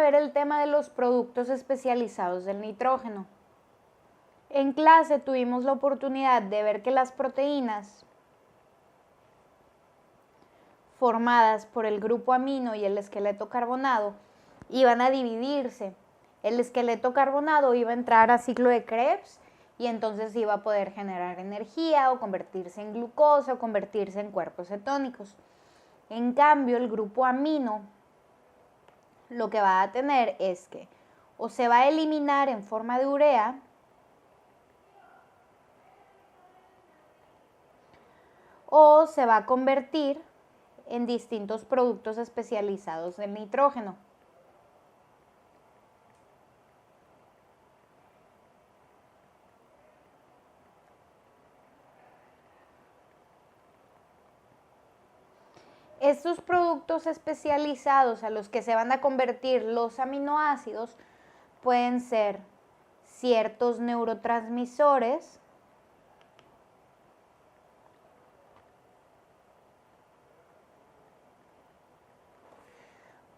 ver el tema de los productos especializados del nitrógeno. En clase tuvimos la oportunidad de ver que las proteínas formadas por el grupo amino y el esqueleto carbonado iban a dividirse. El esqueleto carbonado iba a entrar a ciclo de Krebs y entonces iba a poder generar energía o convertirse en glucosa o convertirse en cuerpos cetónicos. En cambio, el grupo amino lo que va a tener es que o se va a eliminar en forma de urea o se va a convertir en distintos productos especializados del nitrógeno. Estos productos especializados a los que se van a convertir los aminoácidos pueden ser ciertos neurotransmisores,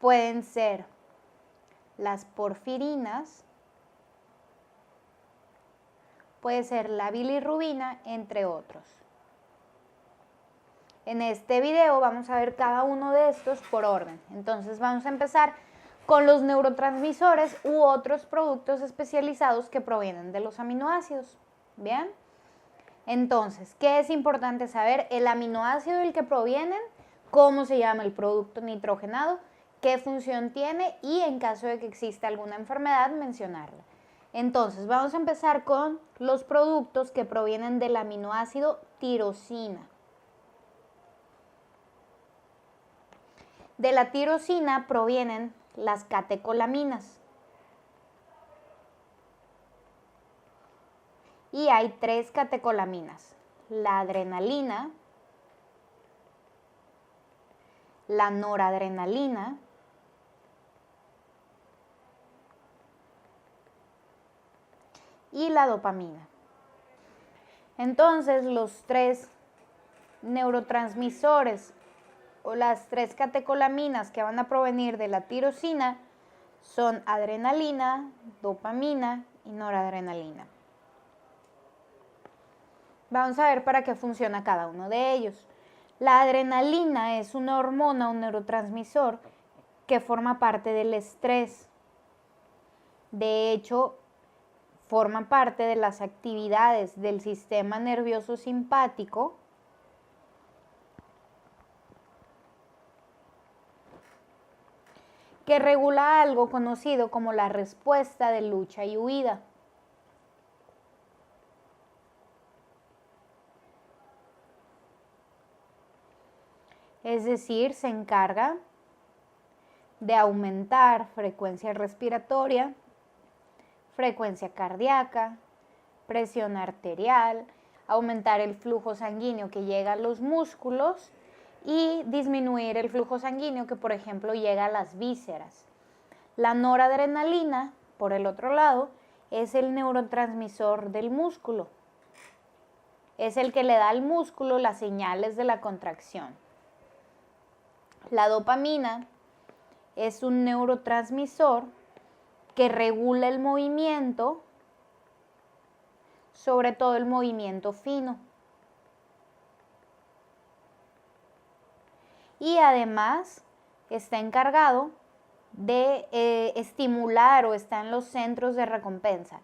pueden ser las porfirinas, puede ser la bilirrubina, entre otros. En este video vamos a ver cada uno de estos por orden. Entonces vamos a empezar con los neurotransmisores u otros productos especializados que provienen de los aminoácidos. ¿Bien? Entonces, ¿qué es importante saber? El aminoácido del que provienen, cómo se llama el producto nitrogenado, qué función tiene y en caso de que exista alguna enfermedad, mencionarla. Entonces, vamos a empezar con los productos que provienen del aminoácido tirosina. De la tirosina provienen las catecolaminas. Y hay 3 catecolaminas: la adrenalina, la noradrenalina y la dopamina. Entonces, los 3 neurotransmisores o las 3 catecolaminas que van a provenir de la tirosina son adrenalina, dopamina y noradrenalina. Vamos a ver para qué funciona cada uno de ellos. La adrenalina es una hormona, un neurotransmisor que forma parte del estrés. De hecho, forma parte de las actividades del sistema nervioso simpático que regula algo conocido como la respuesta de lucha y huida. Es decir, se encarga de aumentar frecuencia respiratoria, frecuencia cardíaca, presión arterial, aumentar el flujo sanguíneo que llega a los músculos y disminuir el flujo sanguíneo que, por ejemplo, llega a las vísceras. La noradrenalina, por el otro lado, es el neurotransmisor del músculo. Es el que le da al músculo las señales de la contracción. La dopamina es un neurotransmisor que regula el movimiento, sobre todo el movimiento fino. Y además está encargado de estimular o está en los centros de recompensa.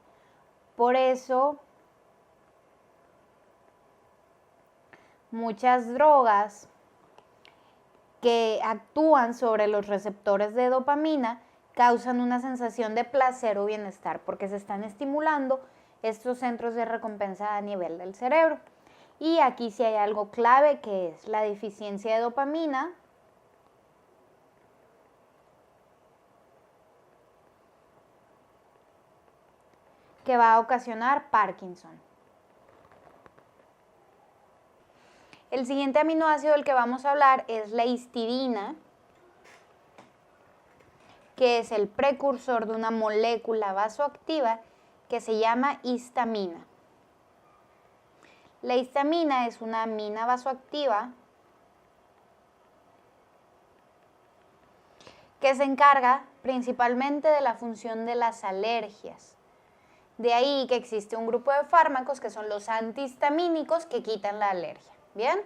Por eso muchas drogas que actúan sobre los receptores de dopamina causan una sensación de placer o bienestar porque se están estimulando estos centros de recompensa a nivel del cerebro. Y aquí sí hay algo clave, que es la deficiencia de dopamina que va a ocasionar Parkinson. El siguiente aminoácido del que vamos a hablar es la histidina, que es el precursor de una molécula vasoactiva que se llama histamina. La histamina es una amina vasoactiva que se encarga principalmente de la función de las alergias. De ahí que existe un grupo de fármacos que son los antihistamínicos que quitan la alergia. ¿Bien?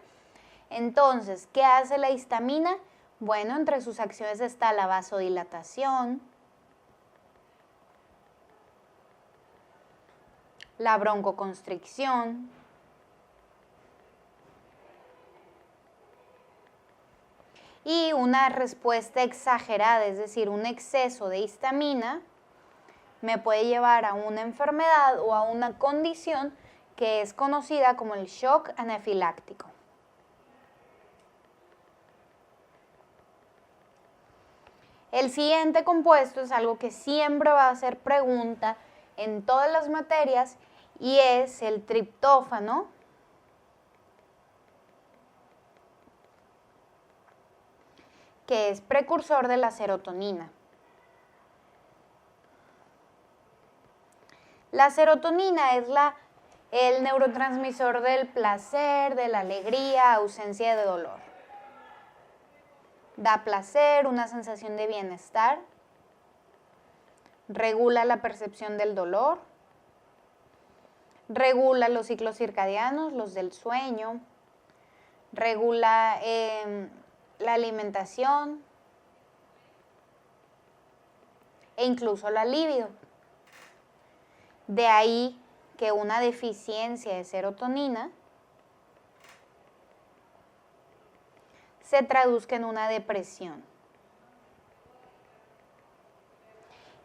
Entonces, ¿qué hace la histamina? Bueno, entre sus acciones está la vasodilatación, la broncoconstricción, y una respuesta exagerada, es decir, un exceso de histamina, me puede llevar a una enfermedad o a una condición que es conocida como el shock anafiláctico. El siguiente compuesto es algo que siempre va a ser pregunta en todas las materias y es el triptófano, que es precursor de la serotonina. La serotonina es el neurotransmisor del placer, de la alegría, ausencia de dolor. Da placer, una sensación de bienestar, regula la percepción del dolor, regula los ciclos circadianos, los del sueño, regula la alimentación e incluso la libido. De ahí que una deficiencia de serotonina se traduzca en una depresión.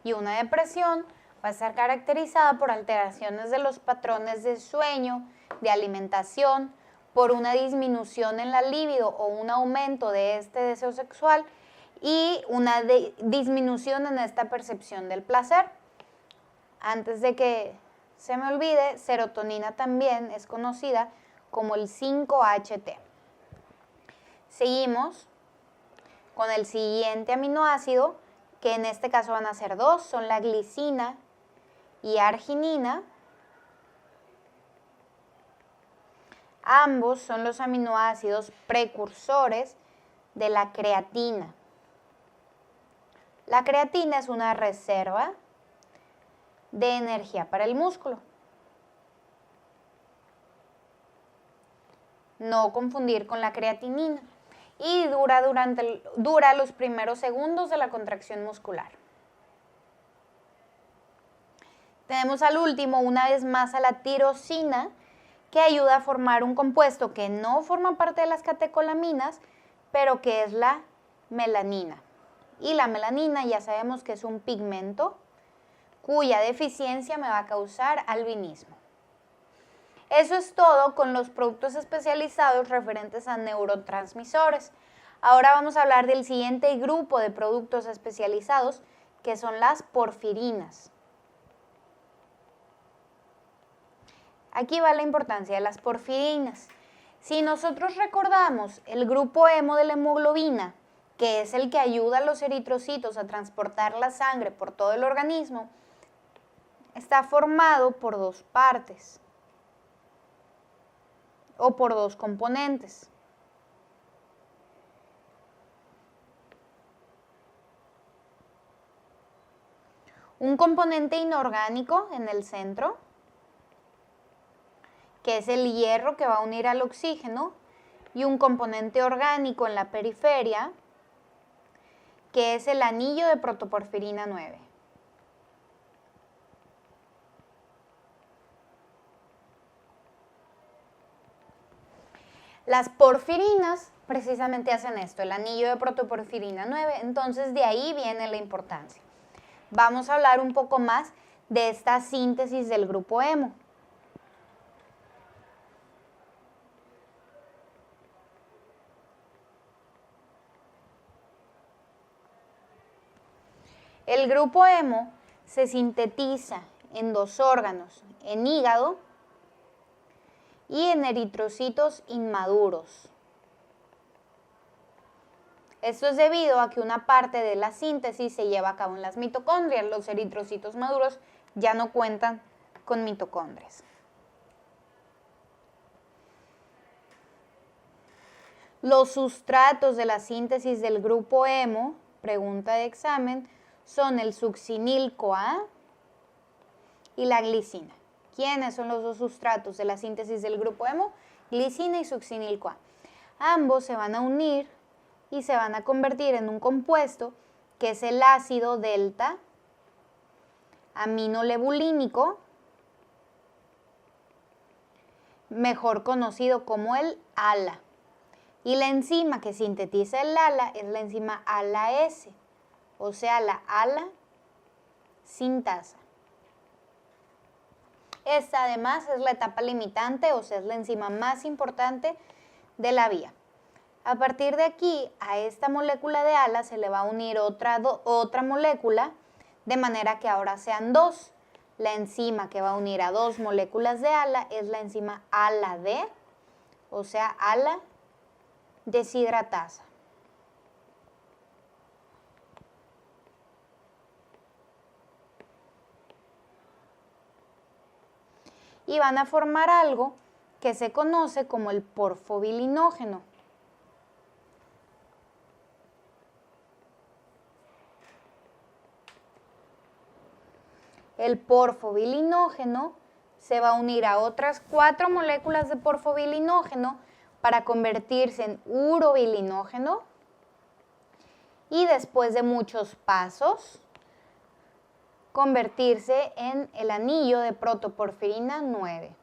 Y una depresión va a estar caracterizada por alteraciones de los patrones de sueño, de alimentación, por una disminución en la libido o un aumento de este deseo sexual y una disminución en esta percepción del placer. Antes de que se me olvide, serotonina también es conocida como el 5-HT. Seguimos con el siguiente aminoácido, que en este caso van a ser dos, son la glicina y arginina. Ambos son los aminoácidos precursores de la creatina. La creatina es una reserva de energía para el músculo. No confundir con la creatinina. Y dura los primeros segundos de la contracción muscular. Tenemos al último, una vez más, a la tirosina, que ayuda a formar un compuesto que no forma parte de las catecolaminas, pero que es la melanina. Y la melanina ya sabemos que es un pigmento cuya deficiencia me va a causar albinismo. Eso es todo con los productos especializados referentes a neurotransmisores. Ahora vamos a hablar del siguiente grupo de productos especializados, que son las porfirinas. Aquí va la importancia de las porfirinas. Si nosotros recordamos el grupo hemo de la hemoglobina, que es el que ayuda a los eritrocitos a transportar la sangre por todo el organismo, está formado por dos partes o por dos componentes. Un componente inorgánico en el centro, que es el hierro que va a unir al oxígeno, y un componente orgánico en la periferia, que es el anillo de protoporfirina 9. Las porfirinas precisamente hacen esto, el anillo de protoporfirina 9, entonces de ahí viene la importancia. Vamos a hablar un poco más de esta síntesis del grupo hemo. El grupo hemo se sintetiza en dos órganos, en hígado y en eritrocitos inmaduros. Esto es debido a que una parte de la síntesis se lleva a cabo en las mitocondrias. Los eritrocitos maduros ya no cuentan con mitocondrias. Los sustratos de la síntesis del grupo hemo pregunta de examen, son el succinil-CoA y la glicina. ¿Quiénes son los dos sustratos de la síntesis del grupo hemo? Glicina y succinil-CoA. Ambos se van a unir y se van a convertir en un compuesto que es el ácido delta aminolebulínico, mejor conocido como el ALA. Y la enzima que sintetiza el ALA es la enzima ALA-S, o sea, la ALA sintasa. Esta además es la etapa limitante, o sea, es la enzima más importante de la vía. A partir de aquí, a esta molécula de ALA se le va a unir otra molécula, de manera que ahora sean dos. La enzima que va a unir a dos moléculas de ALA es la enzima ALA-D, o sea, ALA deshidratasa. Y van a formar algo que se conoce como el porfobilinógeno. El porfobilinógeno se va a unir a otras 4 moléculas de porfobilinógeno para convertirse en urobilinógeno y después de muchos pasos convertirse en el anillo de protoporfirina 9.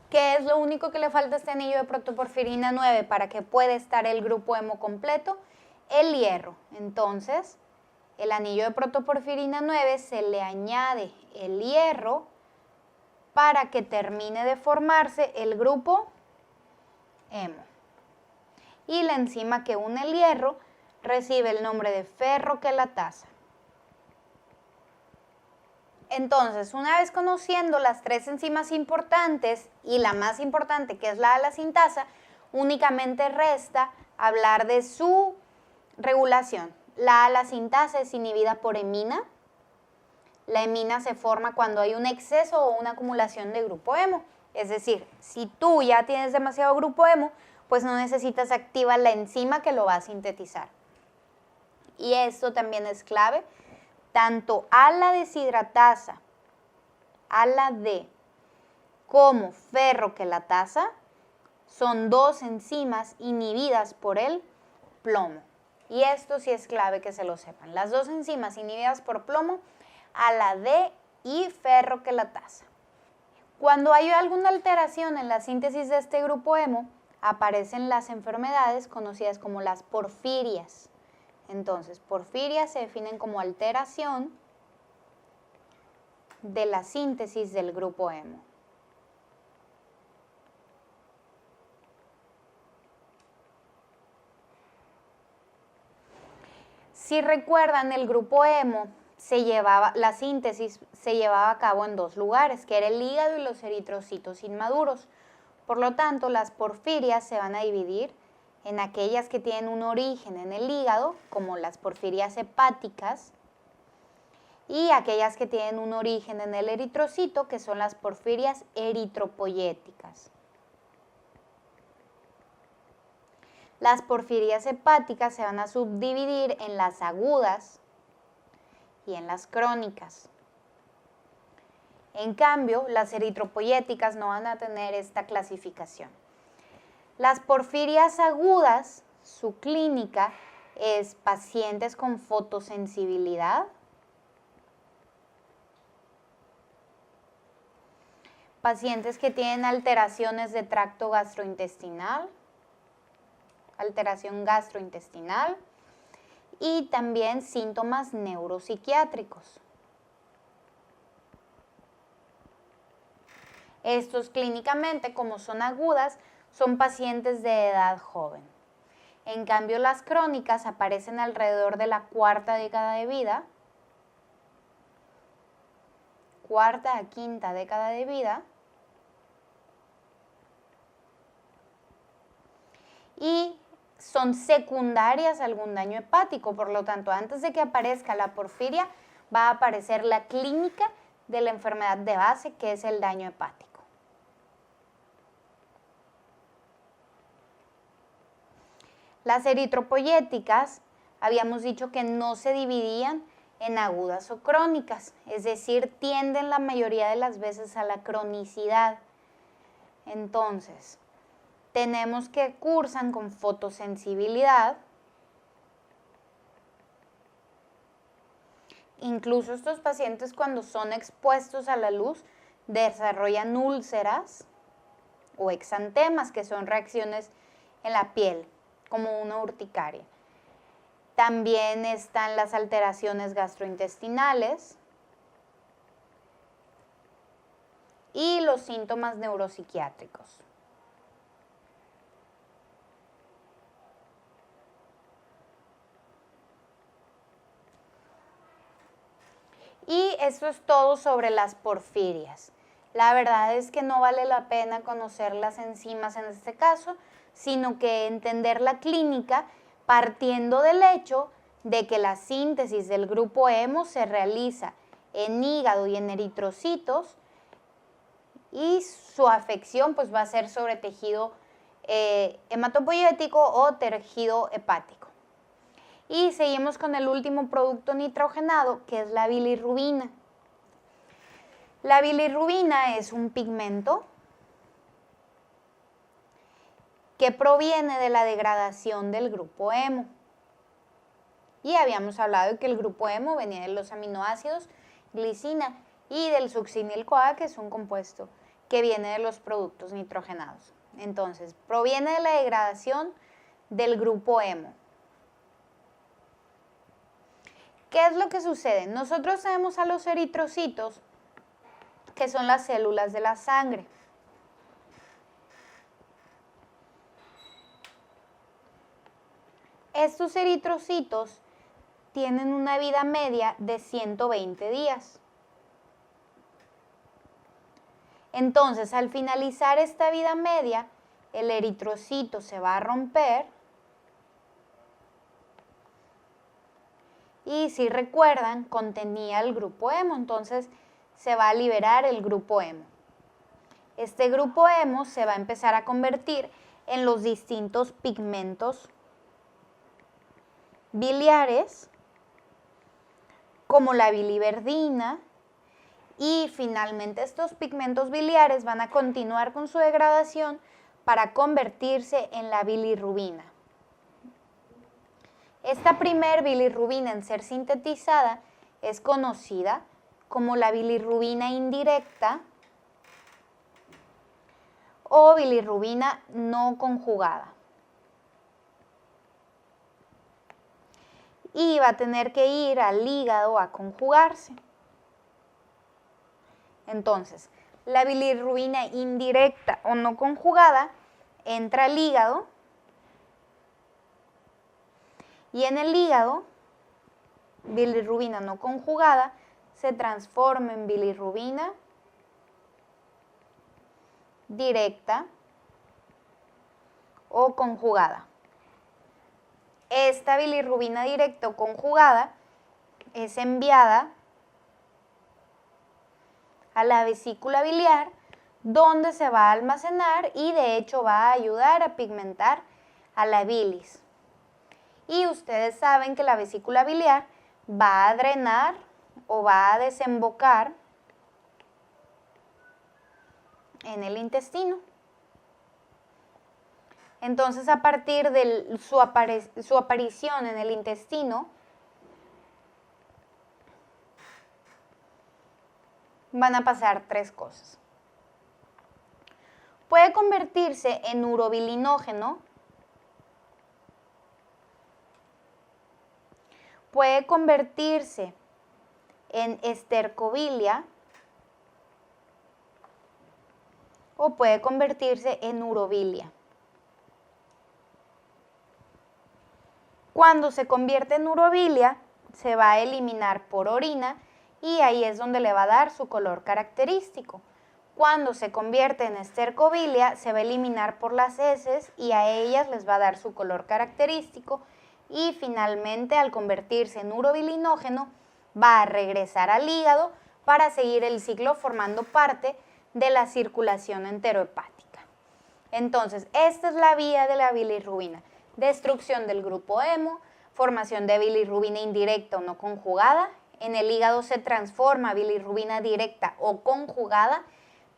¿Qué es lo único que le falta a este anillo de protoporfirina 9 para que pueda estar el grupo hemo completo? El hierro. Entonces, el anillo de protoporfirina 9 se le añade el hierro para que termine de formarse el grupo hemo. Y la enzima que une el hierro recibe el nombre de ferroquelatasa. Entonces, una vez conociendo las 3 enzimas importantes y la más importante, que es la ALA sintasa, únicamente resta hablar de su regulación. La ALA sintasa es inhibida por hemina. La hemina se forma cuando hay un exceso o una acumulación de grupo hemo. Es decir, si tú ya tienes demasiado grupo hemo, pues no necesitas activar la enzima que lo va a sintetizar. Y esto también es clave. Tanto ALA deshidratasa, ALA-D, como ferroquelatasa son 2 enzimas inhibidas por el plomo. Y esto sí es clave que se lo sepan. Las 2 enzimas inhibidas por plomo, ALA-D y ferroquelatasa. Cuando hay alguna alteración en la síntesis de este grupo hemo, aparecen las enfermedades conocidas como las porfirias. Entonces, porfirias se definen como alteración de la síntesis del grupo hemo. Si recuerdan, el grupo hemo la síntesis se llevaba a cabo en 2 lugares, que era el hígado y los eritrocitos inmaduros. Por lo tanto, las porfirias se van a dividir en aquellas que tienen un origen en el hígado, como las porfirias hepáticas, y aquellas que tienen un origen en el eritrocito, que son las porfirias eritropoyéticas. Las porfirias hepáticas se van a subdividir en las agudas y en las crónicas. En cambio, las eritropoyéticas no van a tener esta clasificación. Las porfirias agudas, su clínica es pacientes con fotosensibilidad, pacientes que tienen alteraciones de tracto gastrointestinal, alteración gastrointestinal y también síntomas neuropsiquiátricos. Estos clínicamente, como son agudas, son pacientes de edad joven. En cambio, las crónicas aparecen alrededor de la 4ª década de vida, 4ª a 5ª década de vida, y son secundarias a algún daño hepático. Por lo tanto, antes de que aparezca la porfiria, va a aparecer la clínica de la enfermedad de base, que es el daño hepático. Las eritropoyéticas habíamos dicho que no se dividían en agudas o crónicas, es decir, tienden la mayoría de las veces a la cronicidad. Entonces, tenemos que cursan con fotosensibilidad. Incluso estos pacientes, cuando son expuestos a la luz, desarrollan úlceras o exantemas, que son reacciones en la piel, como una urticaria. También están las alteraciones gastrointestinales y los síntomas neuropsiquiátricos. Y eso es todo sobre las porfirias. La verdad es que no vale la pena conocer las enzimas en este caso, sino que entender la clínica partiendo del hecho de que la síntesis del grupo hemo se realiza en hígado y en eritrocitos y su afección pues va a ser sobre tejido hematopoyético o tejido hepático. Y seguimos con el último producto nitrogenado, que es la bilirrubina. La bilirrubina es un pigmento que proviene de la degradación del grupo hemo. Y habíamos hablado de que el grupo hemo venía de los aminoácidos glicina y del succinil-CoA, que es un compuesto que viene de los productos nitrogenados. Entonces, proviene de la degradación del grupo hemo. ¿Qué es lo que sucede? Nosotros tenemos a los eritrocitos, que son las células de la sangre. Estos eritrocitos tienen una vida media de 120 días. Entonces, al finalizar esta vida media, el eritrocito se va a romper. Y si recuerdan, contenía el grupo hemo, entonces se va a liberar el grupo hemo. Este grupo hemo se va a empezar a convertir en los distintos pigmentos biliares, como la biliverdina, y finalmente estos pigmentos biliares van a continuar con su degradación para convertirse en la bilirrubina. Esta primer bilirrubina en ser sintetizada es conocida como la bilirrubina indirecta o bilirrubina no conjugada. Y va a tener que ir al hígado a conjugarse. Entonces, la bilirrubina indirecta o no conjugada entra al hígado y en el hígado, bilirrubina no conjugada se transforma en bilirrubina directa o conjugada. Esta bilirrubina directa o conjugada es enviada a la vesícula biliar, donde se va a almacenar y de hecho va a ayudar a pigmentar a la bilis. Y ustedes saben que la vesícula biliar va a drenar o va a desembocar en el intestino. Entonces, a partir de su aparición en el intestino, van a pasar tres cosas. Puede convertirse en urobilinógeno, puede convertirse en estercobilia o puede convertirse en urobilia. Cuando se convierte en urobilia, se va a eliminar por orina y ahí es donde le va a dar su color característico. Cuando se convierte en estercobilia, se va a eliminar por las heces y a ellas les va a dar su color característico. Y finalmente, al convertirse en urobilinógeno, va a regresar al hígado para seguir el ciclo formando parte de la circulación enterohepática. Entonces, esta es la vía de la bilirrubina. destrucción del grupo hemo, formación de bilirrubina indirecta o no conjugada. En el hígado se transforma bilirrubina directa o conjugada,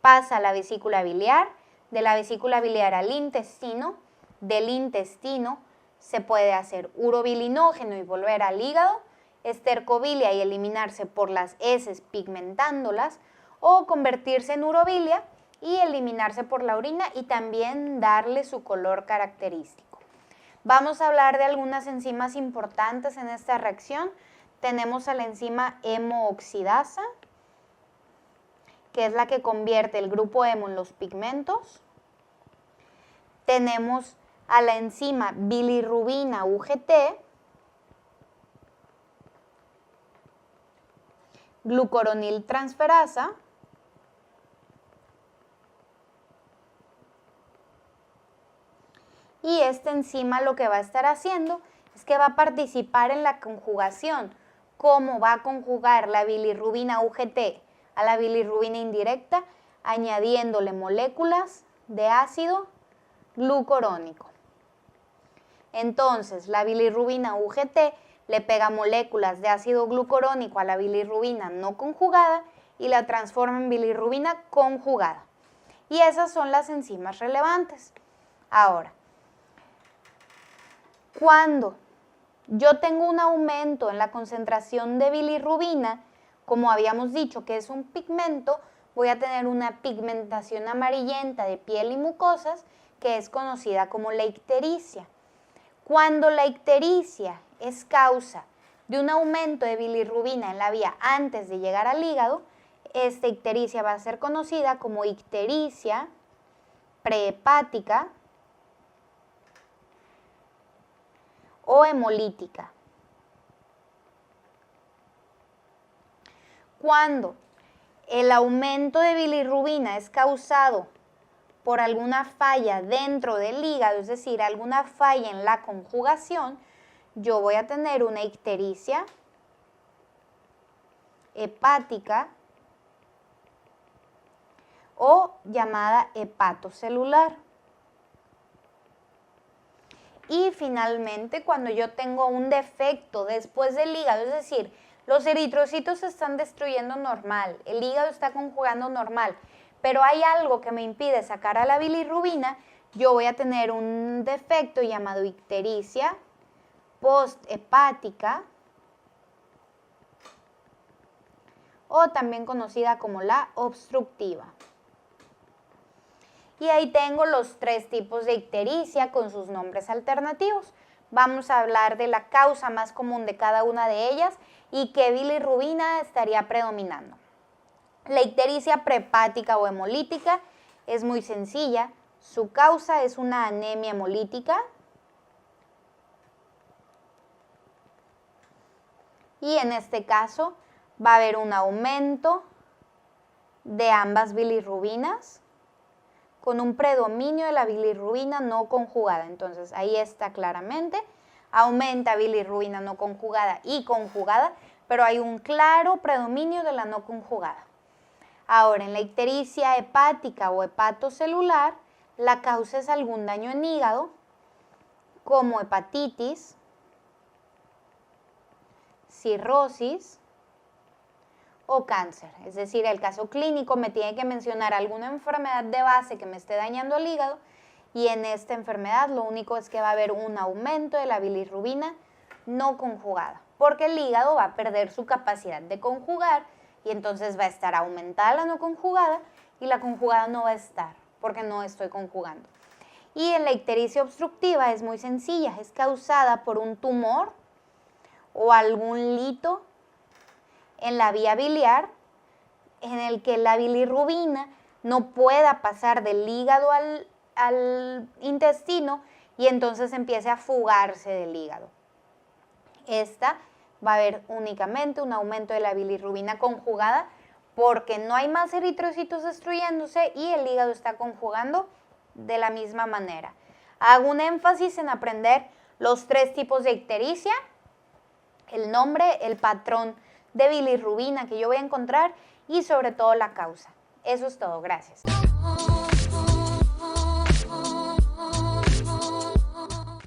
pasa a la vesícula biliar, de la vesícula biliar al intestino, del intestino se puede hacer urobilinógeno y volver al hígado, estercobilia y eliminarse por las heces pigmentándolas, o convertirse en urobilia y eliminarse por la orina y también darle su color característico. Vamos a hablar de algunas enzimas importantes en esta reacción. Tenemos a la enzima hemooxidasa, que es la que convierte el grupo hemo en los pigmentos. Tenemos a la enzima bilirrubina UGT, glucoroniltransferasa, y esta enzima lo que va a estar haciendo es que va a participar en la conjugación. ¿Cómo va a conjugar la bilirrubina UGT a la bilirrubina indirecta? Añadiéndole moléculas de ácido glucurónico. Entonces, la bilirrubina UGT le pega moléculas de ácido glucurónico a la bilirrubina no conjugada y la transforma en bilirrubina conjugada. Y esas son las enzimas relevantes. Ahora, cuando yo tengo un aumento en la concentración de bilirrubina, como habíamos dicho que es un pigmento, voy a tener una pigmentación amarillenta de piel y mucosas que es conocida como la ictericia. Cuando la ictericia es causa de un aumento de bilirrubina en la vía antes de llegar al hígado, esta ictericia va a ser conocida como ictericia prehepática o hemolítica. Cuando el aumento de bilirrubina es causado por alguna falla dentro del hígado, es decir, alguna falla en la conjugación, yo voy a tener una ictericia hepática o llamada hepatocelular. Y finalmente, cuando yo tengo un defecto después del hígado, es decir, los eritrocitos se están destruyendo normal, el hígado está conjugando normal, pero hay algo que me impide sacar a la bilirrubina, yo voy a tener un defecto llamado ictericia posthepática o también conocida como la obstructiva. Y ahí tengo los tres tipos de ictericia con sus nombres alternativos. Vamos a hablar de la causa más común de cada una de ellas y qué bilirrubina estaría predominando. La ictericia prehepática o hemolítica es muy sencilla. Su causa es una anemia hemolítica. Y en este caso va a haber un aumento de ambas bilirrubinas con un predominio de la bilirrubina no conjugada. Entonces, ahí está claramente, aumenta bilirrubina no conjugada y conjugada, pero hay un claro predominio de la no conjugada. Ahora, en la ictericia hepática o hepatocelular, la causa es algún daño en hígado, como hepatitis, cirrosis o cáncer. Es decir, el caso clínico me tiene que mencionar alguna enfermedad de base que me esté dañando el hígado y en esta enfermedad lo único es que va a haber un aumento de la bilirrubina no conjugada, porque el hígado va a perder su capacidad de conjugar y entonces va a estar aumentada la no conjugada y la conjugada no va a estar porque no estoy conjugando. Y en la ictericia obstructiva es muy sencilla, es causada por un tumor o algún lito en la vía biliar en el que la bilirrubina no pueda pasar del hígado al intestino y entonces empiece a fugarse del hígado. Esta va a haber únicamente un aumento de la bilirrubina conjugada porque no hay más eritrocitos destruyéndose y el hígado está conjugando de la misma manera. Hago un énfasis en aprender los tres tipos de ictericia, el nombre, el patrón de bilirrubina que yo voy a encontrar y sobre todo la causa. Eso es todo, gracias.